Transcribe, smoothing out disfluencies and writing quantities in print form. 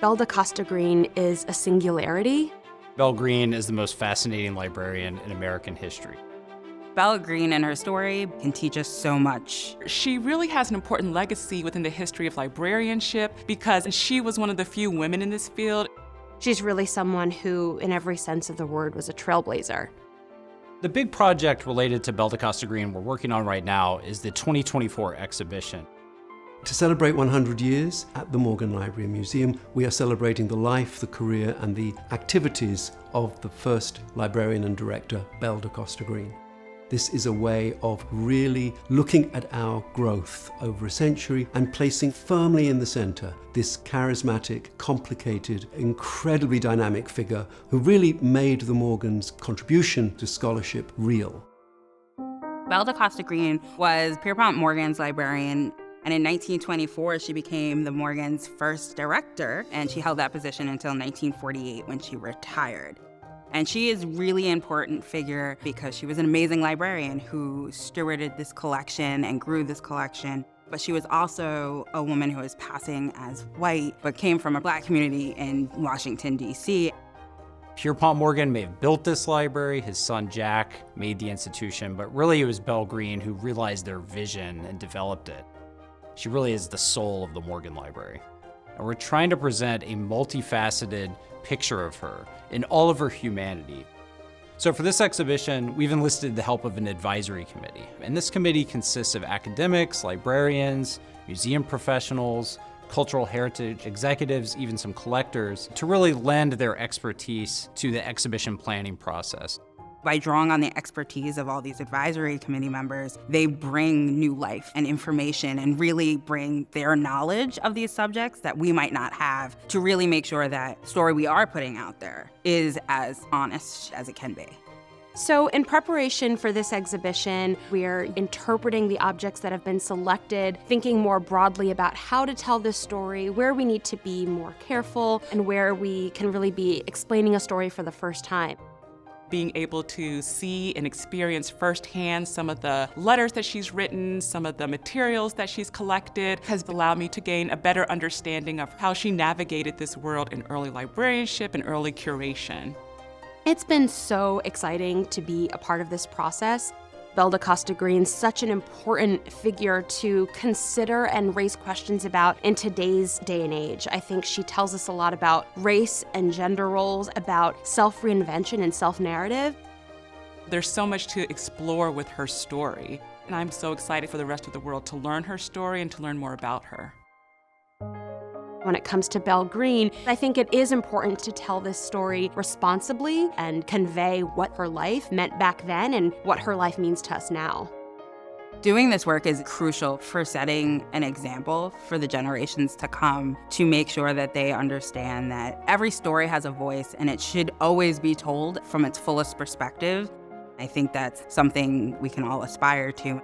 Belle da Costa Greene is a singularity. Belle Greene is the most fascinating librarian in American history. Belle Greene and her story can teach us so much. She really has an important legacy within the history of librarianship because she was one of the few women in this field. She's really someone who, in every sense of the word, was a trailblazer. The big project related to Belle da Costa Greene we're working on right now is the 2024 exhibition. To celebrate 100 years at the Morgan Library and Museum, we are celebrating the life, the career, and the activities of the first librarian and director, Belle da Costa Greene. This is a way of really looking at our growth over a century and placing firmly in the center this charismatic, complicated, incredibly dynamic figure who really made the Morgans' contribution to scholarship real. Belle da Costa Greene was Pierpont Morgan's librarian, and in 1924 she became the Morgans' first director, and she held that position until 1948 when she retired. And she is really an important figure because she was an amazing librarian who stewarded this collection and grew this collection. But she was also a woman who was passing as white, but came from a Black community in Washington, D.C. Pierpont Morgan may have built this library, his son Jack made the institution, but really it was Belle Greene who realized their vision and developed it. She really is the soul of the Morgan Library. And we're trying to present a multifaceted picture of her in all of her humanity. So for this exhibition, we've enlisted the help of an advisory committee. And this committee consists of academics, librarians, museum professionals, cultural heritage executives, even some collectors, to really lend their expertise to the exhibition planning process. By drawing on the expertise of all these advisory committee members, they bring new life and information and really bring their knowledge of these subjects that we might not have to really make sure that story we are putting out there is as honest as it can be. So in preparation for this exhibition, we're interpreting the objects that have been selected, thinking more broadly about how to tell this story, where we need to be more careful, and where we can really be explaining a story for the first time. Being able to see and experience firsthand some of the letters that she's written, some of the materials that she's collected, has allowed me to gain a better understanding of how she navigated this world in early librarianship and early curation. It's been so exciting to be a part of this process. Belle da Costa Greene's such an important figure to consider and raise questions about in today's day and age. I think she tells us a lot about race and gender roles, about self-reinvention and self-narrative. There's so much to explore with her story, and I'm so excited for the rest of the world to learn her story and to learn more about her. When it comes to Belle Greene, I think it is important to tell this story responsibly and convey what her life meant back then and what her life means to us now. Doing this work is crucial for setting an example for the generations to come to make sure that they understand that every story has a voice and it should always be told from its fullest perspective. I think that's something we can all aspire to.